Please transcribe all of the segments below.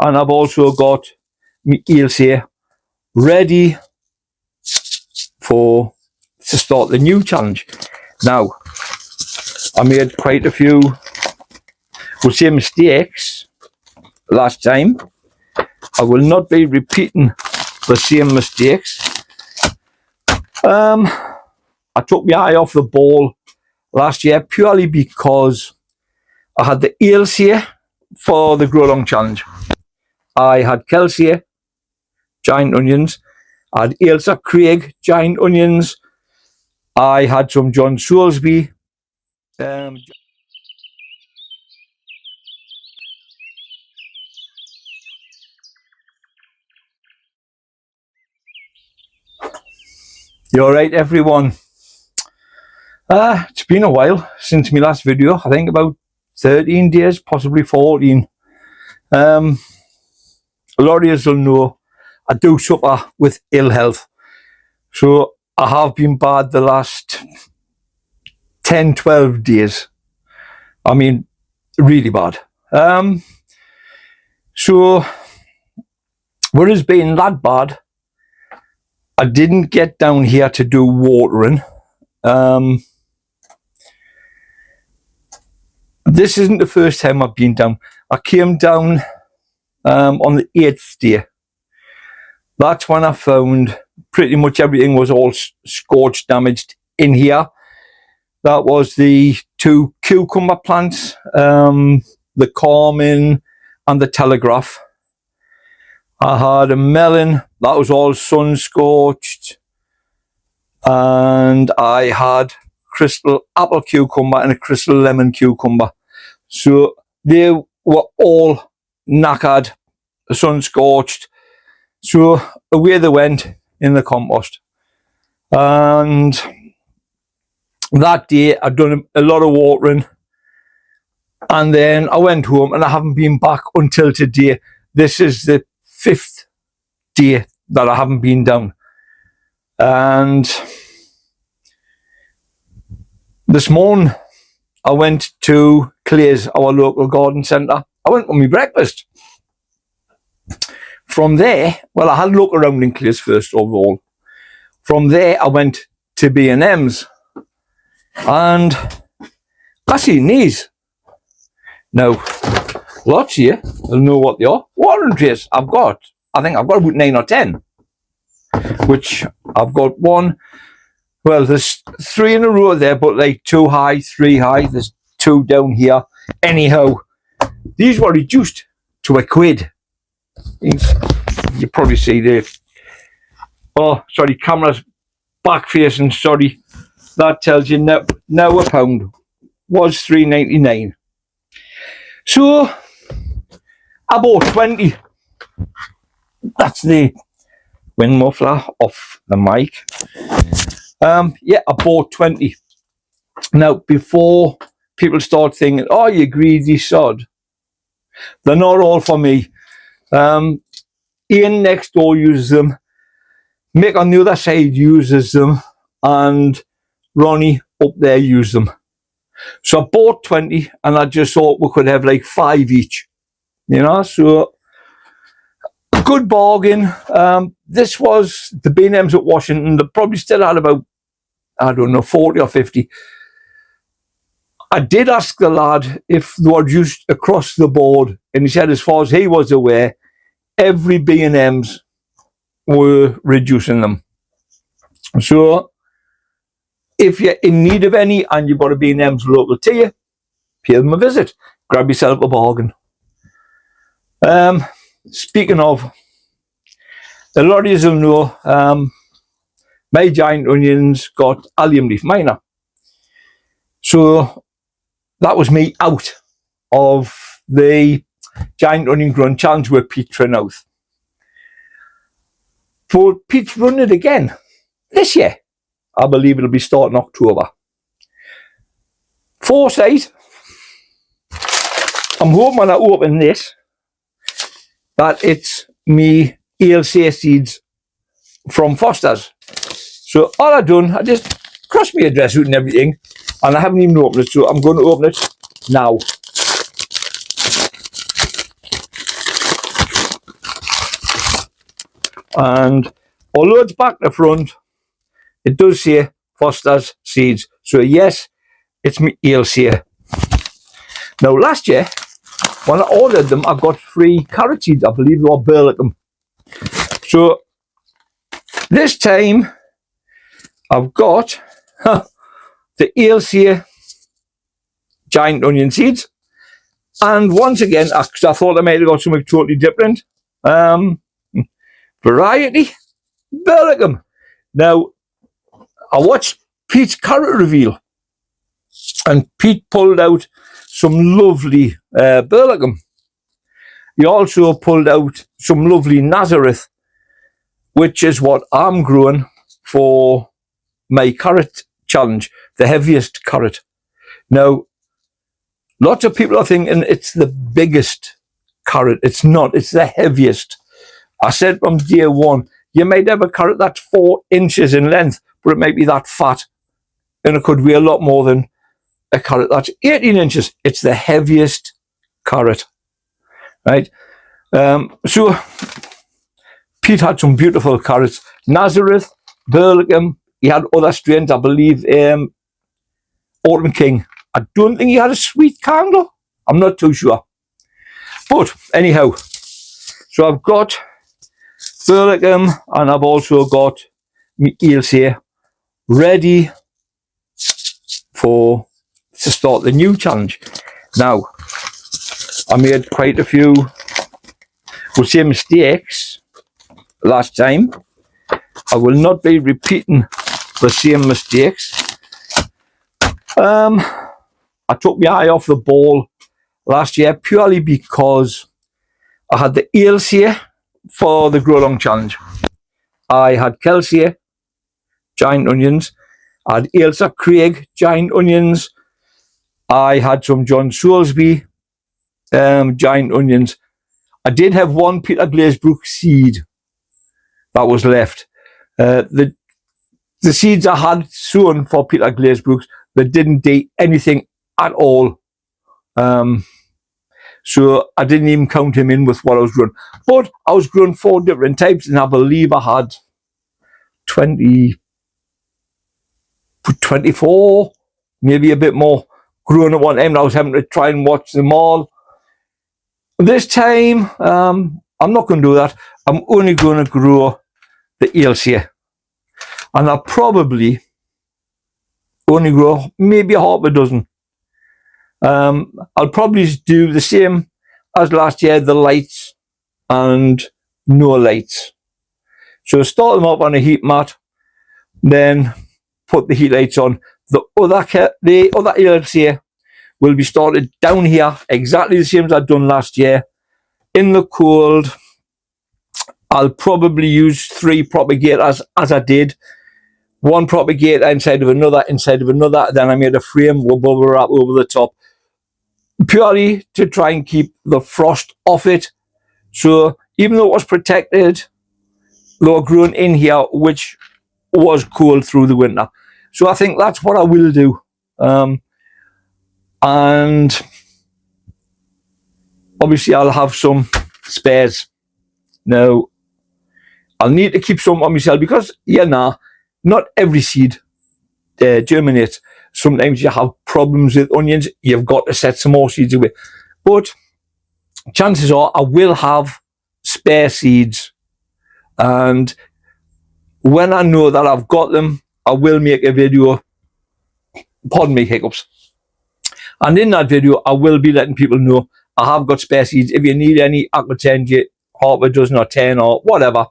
and I've also got my eels here ready to start the new challenge. Now, I made quite a few, we'll say, mistakes last time. I will not be repeating the same mistakes. I took my eye off the ball last year purely because I had the eels here for the Grow Long Challenge. I had kells here, giant onions. I had Ailsa Craig, giant onions. I had some John Soulsby. You alright, everyone? It's been a while since my last video. I think about 13 days, possibly 14. A lot of you will know I do suffer with ill health. So I have been bad the last 10, 12 days. I mean, really bad. So, what has been that bad? I didn't get down here to do watering. This isn't the first time I've been down. I came down on the 8th day. That's when I found pretty much everything was all scorched, damaged in here. That was the 2 cucumber plants, the Carmen and the Telegraph. I had a melon that was all sun scorched, and I had crystal apple cucumber and a crystal lemon cucumber. So they were all knackered, sun scorched. So away they went in the compost. And that day I'd done a lot of watering, and then I went home and I haven't been back until today. This is the 5th day that I haven't been down. And this morning I went to Clay's, our local garden centre. I went for my breakfast. From there, well, I had a look around in Clay's first of all. From there I went to B&M's, and I seen these. Now, lots here, I'll know what they are. Watering trays. I think I've got about 9 or 10. Which I've got one. Well, there's 3 in a row there, but like 2 high, 3 high. There's 2 down here. Anyhow, these were reduced to £1. You probably see there. Oh, sorry, camera's back facing. Sorry, that tells you now £1 was $3.99. So I bought 20. That's the wind muffler off the mic. Yeah, I bought 20. Now, before people start thinking, oh, you greedy sod, they're not all for me. Ian next door uses them. Mick on the other side uses them. And Ronnie up there uses them. So I bought 20, and I just thought we could have like 5 each. You know, so good bargain. This was the B&M's at Washington. They probably still had about, I don't know, 40 or 50. I did ask the lad if they were reduced across the board, and he said as far as he was aware, every B&M's were reducing them. So if you're in need of any and you've got a B&M's local to you, pay them a visit. Grab yourself a bargain. Speaking of, a lot of you will know my giant onions got allium leaf minor. So that was me out of the giant onion growing challenge with Pete Trenouth. But Pete's running it again this year. I believe it'll be starting October. Foresight. I'm hoping when I open this that it's me Ailsa seeds from Foster's. So all I've done, I just crossed my address out and everything, and I haven't even opened it, so I'm going to open it now. And although it's back to front, it does say Foster's Seeds. So yes, it's me ales here. Now last year, when I ordered them, I got free carrot seeds. I believe they were Burlicum. So this time, I've got the ales here giant onion seeds. And once again, I thought I might have got something totally different. Variety, Burlicum. Now, I watched Pete's carrot reveal, and Pete pulled out some lovely Burlicum. He also pulled out some lovely Nazareth, which is what I'm growing for my carrot challenge, the heaviest carrot. Now, lots of people are thinking it's the biggest carrot. It's not. It's the heaviest. I said from day one, you might have a carrot that's 4 inches in length, but it might be that fat, and it could weigh a lot more than a carrot that's 18 inches. It's the heaviest carrot, right? So Pete had some beautiful carrots. Nazareth, Burlicum. He had other strains, I believe. Autumn King. I don't think he had a sweet candle. I'm not too sure. But anyhow, so I've got Burlicum, and I've also got my ales here ready to start the new challenge. Now, I made quite a few, we'll say, mistakes last time. I will not be repeating the same mistakes. I took my eye off the ball last year purely because I had the ales here for the Grow Long Challenge. I had Kelsey, giant onions. I had Ailsa Craig, giant onions. I had some John Soulsby, giant onions. I did have one Peter Glazebrook seed that was left. The seeds I had sown for Peter Glazebrook's, they didn't do anything at all. So I didn't even count him in with what I was growing. But I was growing 4 different types, and I believe I had 24, maybe a bit more, growing at one time. I was having to try and watch them all. This time, I'm not going to do that. I'm only going to grow the ales here. And I'll probably only grow maybe half a dozen. I'll probably do the same as last year, the lights and no lights. So start them up on a heat mat, then put the heat lights on. The other ales here will be started down here, exactly the same as I'd done last year, in the cold. I'll probably use 3 propagators as I did. 1 propagator inside of another, then I made a frame with bubble wrap over the top, purely to try and keep the frost off it. So even though it was protected, they were grown in here, which was cold through the winter. So I think that's what I will do. And obviously I'll have some spares. Now, I'll need to keep some on myself because, not every seed germinates. Sometimes you have problems with onions. You've got to set some more seeds away. But chances are I will have spare seeds. And when I know that I've got them, I will make a video. Pardon me, hiccups. And in that video, I will be letting people know I have got spare seeds. If you need any, I could send you half a dozen or 10 or whatever.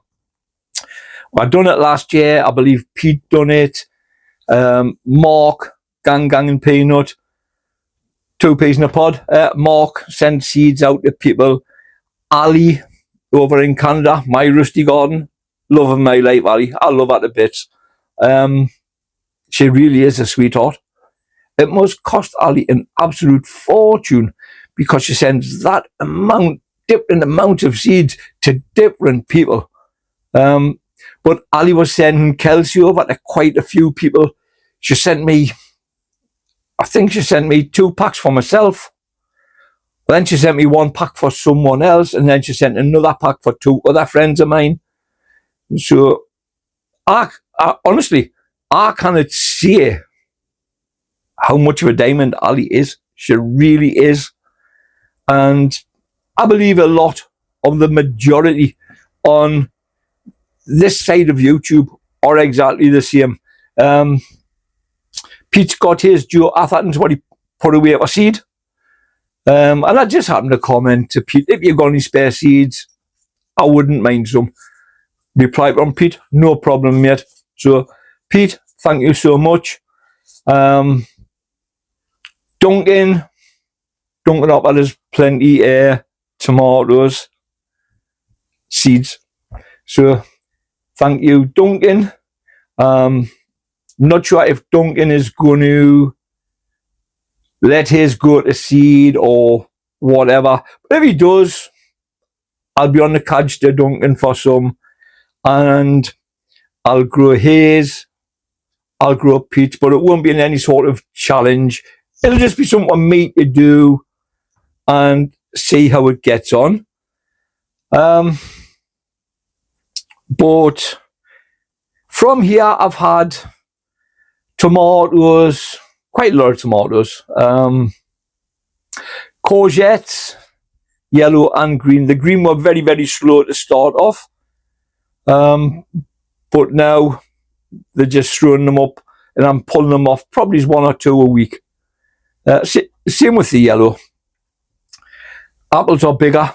I done it last year. I believe Pete done it. Mark, Gang and Peanut, 2 peas in a pod. Mark sent seeds out to people. Ali over in Canada, my rusty garden, loving my life, Ali. I love her to bits. She really is a sweetheart. It must cost Ali an absolute fortune because she sends that different amount of seeds to different people. But Ali was sending Kelsey over to quite a few people. She sent me, I think she sent me 2 packs for myself. Then she sent me 1 pack for someone else, and then she sent another pack for 2 other friends of mine. So I honestly, I cannot say how much of a diamond Ali is. She really is. And I believe a lot of the majority on this side of YouTube are exactly the same. Pete's got his Joe Atherton's what he put away for seed. And I just happened to comment to Pete, if you've got any spare seeds, I wouldn't mind some. Reply from Pete, no problem, mate. So, Pete, thank you so much. Duncan up, there's plenty of tomatoes, seeds. So, thank you, Duncan. Not sure if Duncan is going to let his go to seed or whatever. But if he does, I'll be on the catch to Duncan for some. And I'll grow his, I'll grow peach, but it won't be in any sort of challenge. It'll just be something for me to do and see how it gets on. But from here, I've had tomatoes, quite a lot of tomatoes, courgettes, yellow and green. The green were very, very slow to start off, but now they're just throwing them up and I'm pulling them off, probably 1 or 2 a week. Same with the yellow. Apples are bigger.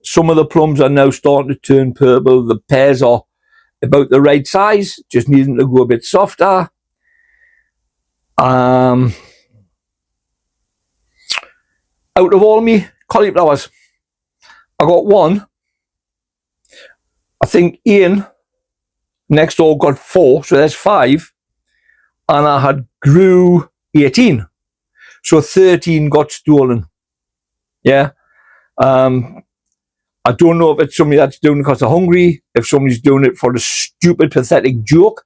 Some of the plums are now starting to turn purple. The pears are about the right size, just needing to go a bit softer. Out of all me cauliflowers, I got one. I think Ian next door got 4, so there's 5. And I had grew 18. So 13 got stolen. Yeah. I don't know if it's somebody that's doing it because they're hungry, if somebody's doing it for a stupid, pathetic joke,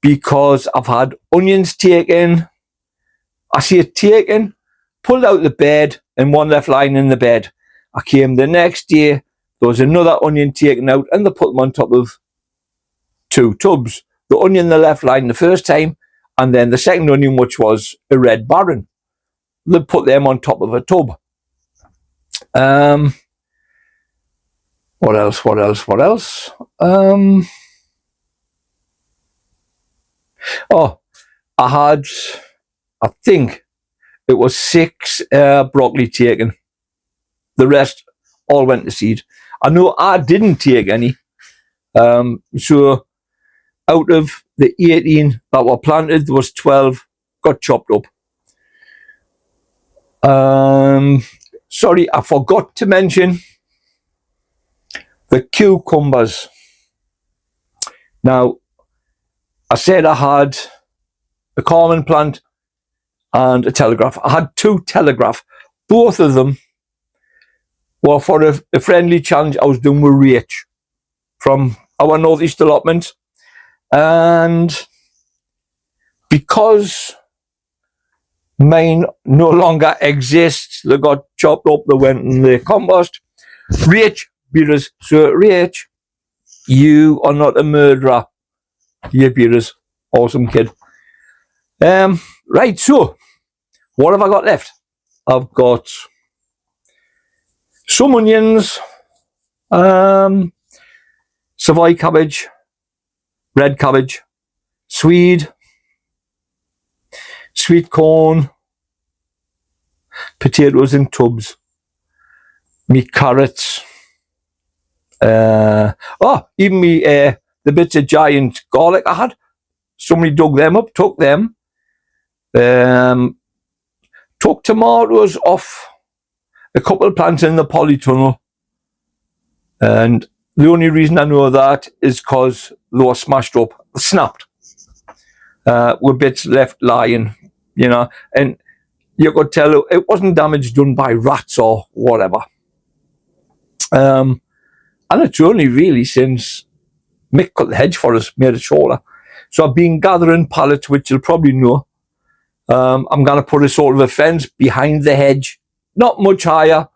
because I've had onions taken. I see it taken, pulled out the bed, and one left lying in the bed. I came the next day, there was another onion taken out, and they put them on top of 2 tubs. The onion they left lying the first time, and then the second onion, which was a red baron. They put them on top of a tub. What else? Oh, I had, I think it was 6 broccoli taken. The rest all went to seed. I know I didn't take any. So out of the 18 that were planted, there was 12 got chopped up. Sorry, I forgot to mention the cucumbers. Now, I said I had a common plant and a telegraph. I had 2 telegraph. Both of them were for a friendly challenge I was doing with Rach from our northeast allotment. And because mine no longer exists, they got chopped up, they went in the compost. Rach beat us. So Rach, you are not a murderer. You beat us. Awesome kid. Right, so what have I got left? I've got some onions, Savoy cabbage, red cabbage, swede, sweet corn, potatoes in tubs, me carrots, even me the bits of giant garlic I had. Somebody dug them up, took them, took tomatoes off a couple of plants in the polytunnel, and the only reason I know that is because they were smashed up, snapped, with bits left lying, you know, and you could tell it wasn't damage done by rats or whatever. And it's only really since Mick cut the hedge for us, made it shorter. So I've been gathering pallets, which you'll probably know. I'm going to put a sort of a fence behind the hedge, not much higher,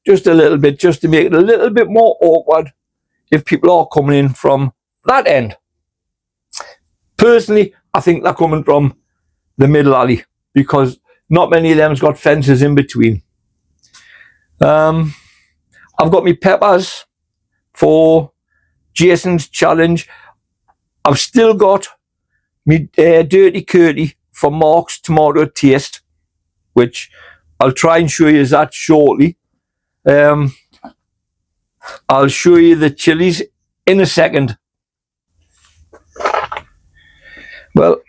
just a little bit, just to make it a little bit more awkward if people are coming in from that end. Personally, I think they're coming from the middle alley because not many of them's got fences in between. I've got my peppers for Jason's challenge. I've still got my Dirty Curdy for Mark's tomato taste, which I'll try and show you that shortly. I'll show you the chilies in a second. Well,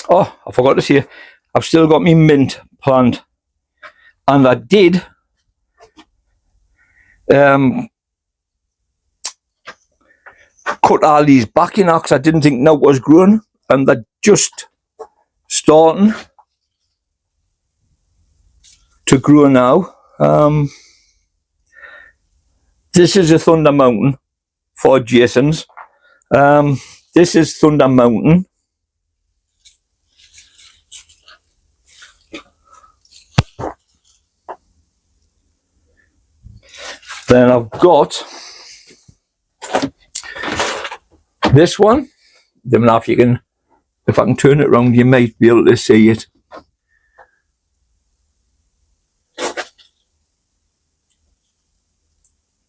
oh, I forgot to say, I've still got my mint planned, and I did cut all these back in because I didn't think no was growing, and they're just starting to grow now. This is a Thunder Mountain for Jason's. This is Thunder Mountain. Then I've got this one. Don't know if you can, if I can turn it around, you might be able to see it.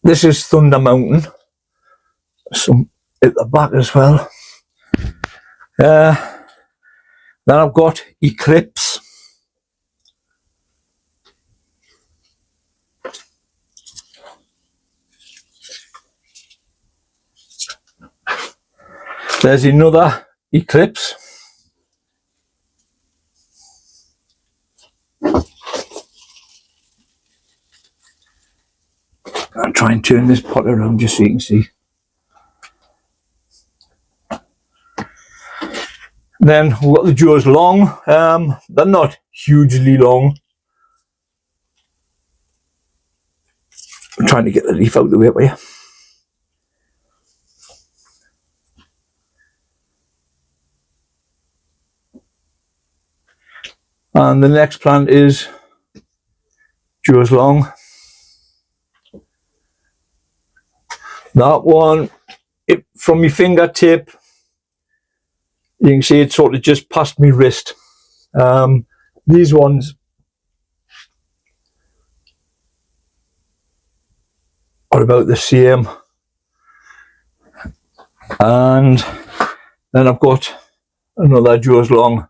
This is Thunder Mountain. Some at the back as well. Then I've got Eclipse. There's another Eclipse. I'll try and turn this pot around just so you can see. Then we've got the Joe's Long. They're not hugely long. I'm trying to get the leaf out of the way for you. And the next plant is Joe's Long. That one, from my fingertip, you can see it's sort of just past my wrist. These ones are about the same. And then I've got another Joe's Long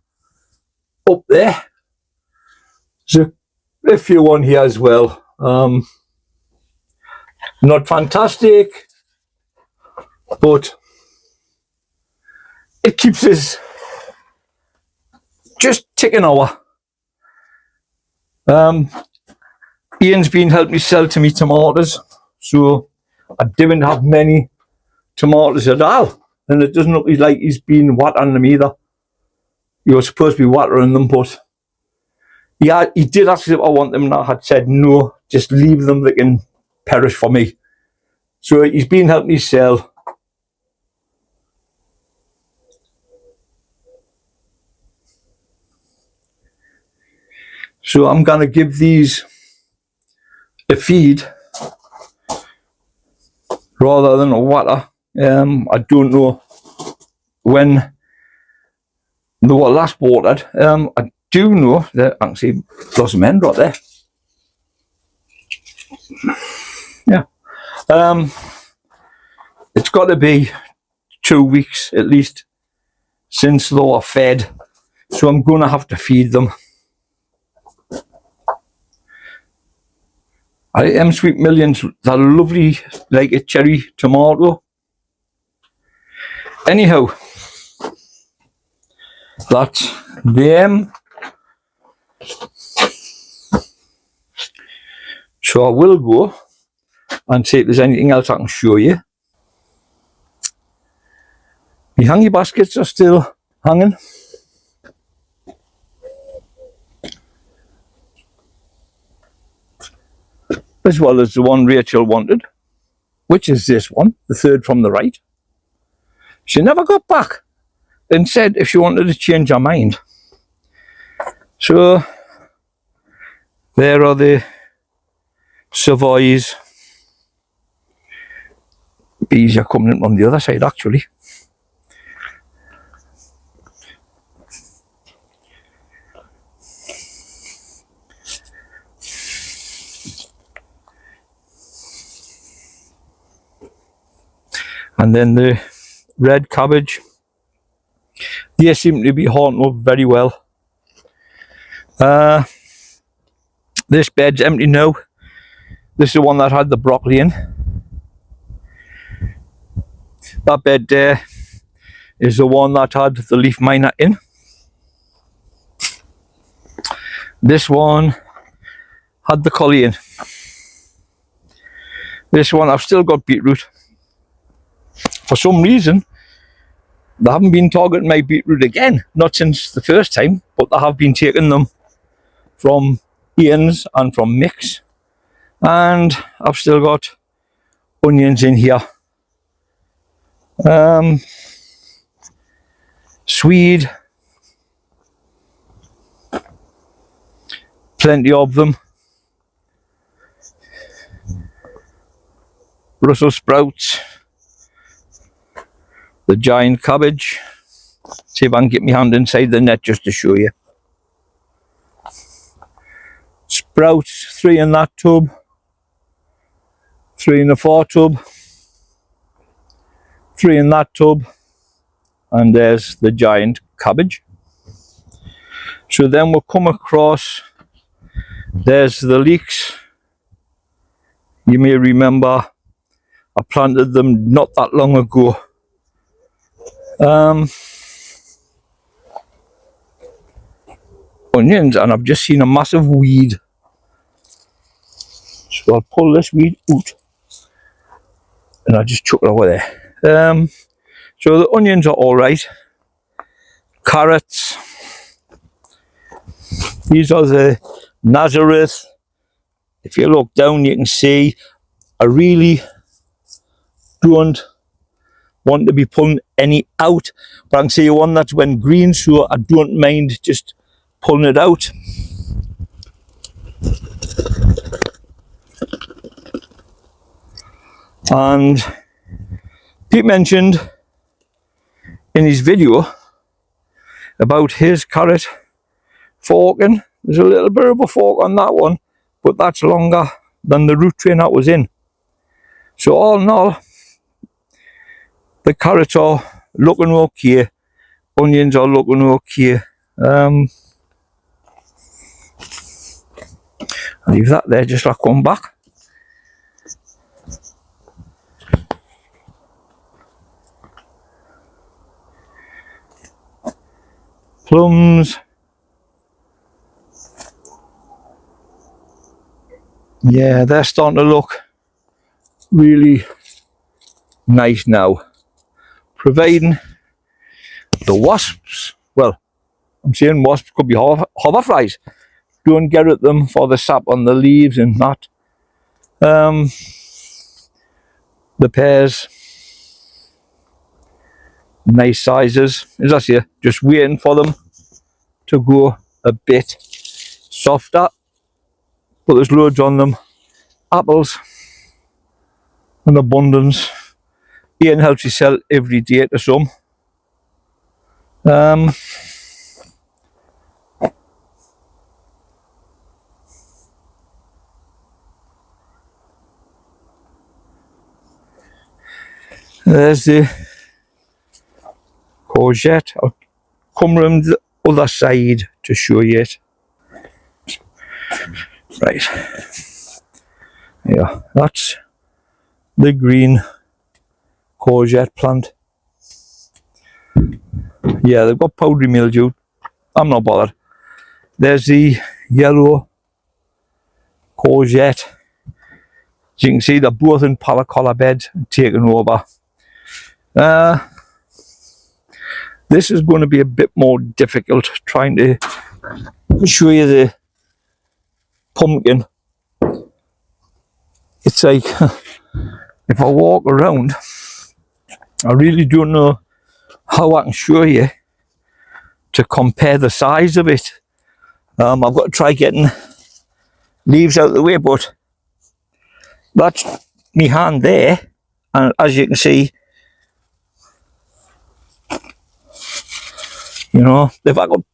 up there. There's a few on here as well. Not fantastic, but it keeps us just ticking over. Ian's been helping me sell to me tomatoes, so I didn't have many tomatoes at all, and it doesn't look like he's been watering them either. You're supposed to be watering them, but yeah, he did ask if I want them, and I had said no, just leave them, they can perish for me. So he's been helping me sell. So I'm going to give these a feed rather than a water. I don't know when they were last watered. I do know that I can see blossom end right there. Yeah. It's got to be 2 weeks at least since they were fed, so I'm going to have to feed them. Sweet Millions, they're lovely, like a cherry tomato. Anyhow, that's them. So I will go and see if there's anything else I can show you. The hangy baskets are still hanging. As well as the one Rachel wanted, which is this one, the third from the right. She never got back and said if she wanted to change her mind. So there are the Savoys. easier coming in from the other side actually. And then the red cabbage, they seem to be holding up very well. This bed's empty now. This is the one that had the broccoli in. That bed there is the one that had the leaf miner in. This one had the collie in. This one I've still got beetroot. For some reason, they haven't been targeting my beetroot again. Not since the first time, but they have been taking them from Ian's and from Mick's. And I've still got onions in here. Swede. Plenty of them. Brussels sprouts. The giant cabbage. See if I can get my hand inside the net just to show you. Sprouts, 3 in that tub. 3 in the 4 tub. 3 in that tub. And there's the giant cabbage. So then we'll come across, there's the leeks. You may remember I planted them not that long ago. Onions, and I've just seen a massive weed. So I'll pull this weed out and I'll just chuck it over there. So the onions are alright. Carrots. These are the Nazareth. If you look down you can see I really don't want to be pulling any out, but I can see one that's went green, so I don't mind just pulling it out. And Pete mentioned in his video about his carrot forking. There's a little bit of a fork on that one, but that's longer than the root train that was in. So all in all, the carrots are looking okay. Onions are looking okay. I'll leave that there just like come back. Plums. Yeah, they're starting to look really nice now. Providing the wasps, well, I'm saying wasps, could be hoverflies, don't get at them for the sap on the leaves and that. The pears, nice sizes, as I say, just waiting for them to go a bit softer, but there's loads on them. Apples in abundance. Ian helps you sell every day to some. There's the courgette. I'll come around the other side to show you it. Right. Yeah, that's the green courgette plant. Yeah, they've got powdery mildew. I'm not bothered. There's the yellow courgette. As you can see, they're both in palacola beds taken over. This is going to be a bit more difficult trying to show you the pumpkin. It's like if I walk around, I really don't know how I can show you to compare the size of it. I've got to try getting leaves out of the way, but that's my hand there and as you can see, you know, if I could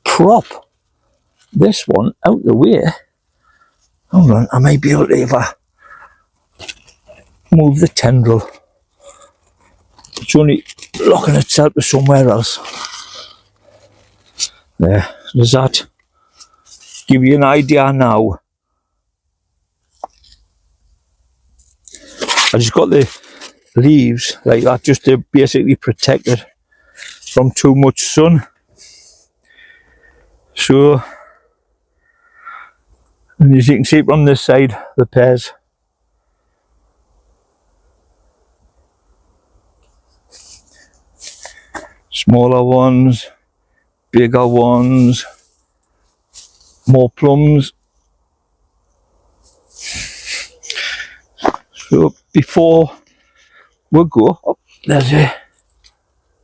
prop this one out the way, hold on, I might be able to move the tendril. It's only locking itself to somewhere else. There, does that give you an idea now? I just got the leaves like that just to basically protect it from too much sun. So, and as you can see from this side, the pears. Smaller ones, bigger ones, more plums. So before we go, oh, there's a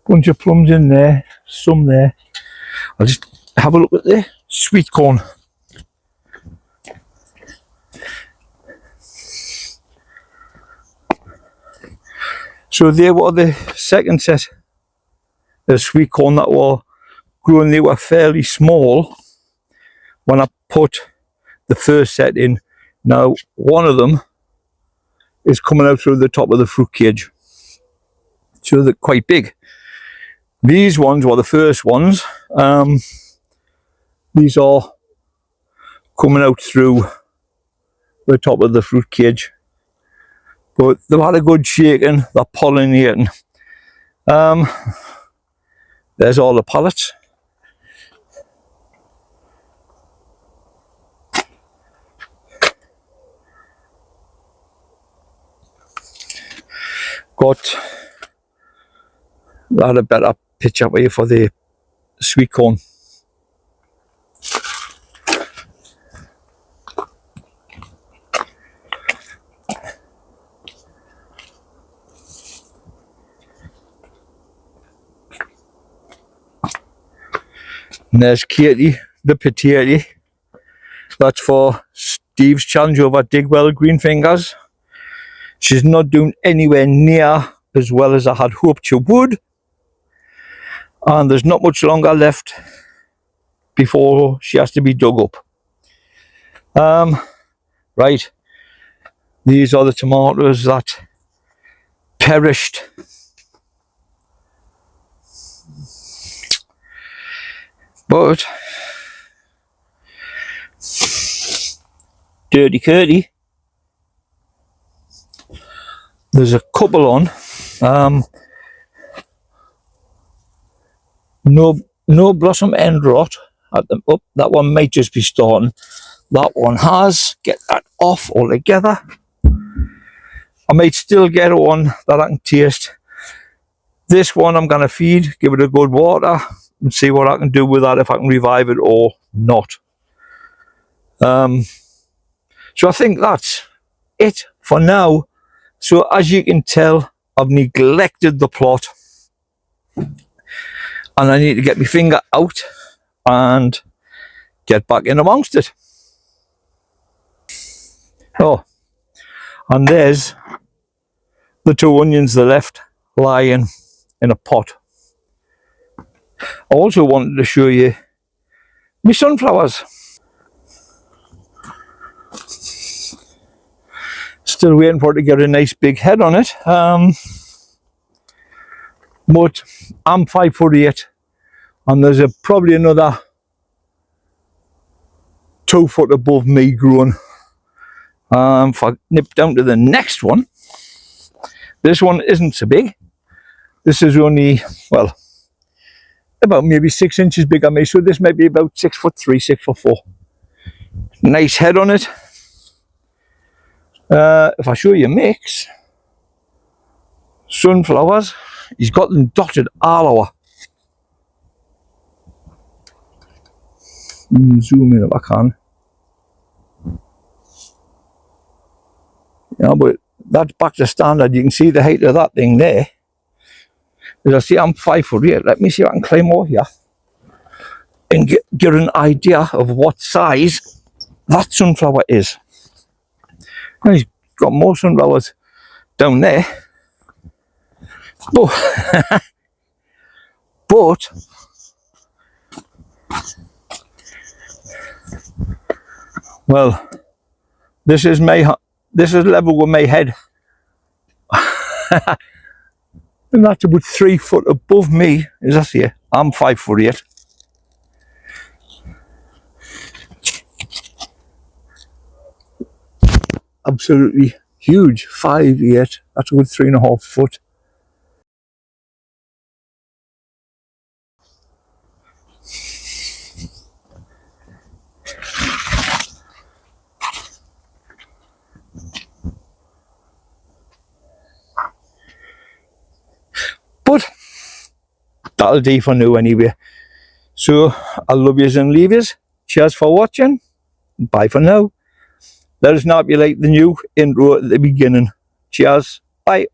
bunch of plums in there, some there. I'll just have a look at the sweet corn. So they were the second set of sweet corn that were growing. They were fairly small when I put the first set in. Now one of them is coming out through the top of the fruit cage, so they're quite big. These ones were the first ones. These are coming out through the top of the fruit cage, but they've had a good shaking. They're pollinating. There's all the pallets. Got that a better pitch up here for the sweet corn. And there's Katie, the potato. That's for Steve's challenge over Digwell Green Fingers. She's not doing anywhere near as well as I had hoped she would. And there's not much longer left before she has to be dug up. Right. These are the tomatoes that perished. But dirty curdy. There's a couple on. No blossom end rot at them up. That one might just be starting. That one has. Get that off altogether. I might still get one that I can taste. This one I'm going to feed, give it a good water, and see what I can do with that, if I can revive it or not. So I think that's it for now. So as you can tell, I've neglected the plot, and I need to get my finger out and get back in amongst it. Oh, and there's the 2 onions that left lying in a pot. I also wanted to show you my sunflowers. Still waiting for it to get a nice big head on it. But I'm 5'8", and there's probably another 2 foot above me growing. If I nip down to the next one, this one isn't so big. This is only, well, about maybe 6 inches bigger than me, so this might be about 6'3", 6'4". Nice head on it. If I show you a mix, sunflowers, he's got them dotted all over. Zoom in if I can. Yeah, but that's back to standard. You can see the height of that thing there. As I see, I'm 5'8". Let me see if I can climb over here and get an idea of what size that sunflower is. And he's got more sunflowers down there. But, but well, this is level with my head. And that's about 3 foot above me, is that here? I'm 5'8". Absolutely huge, 5'8". That's about 3.5 foot. But that'll do for now anyway. So I love yous and leave yous. Cheers for watching. Bye for now. Let us know if you like the new intro at the beginning. Cheers. Bye.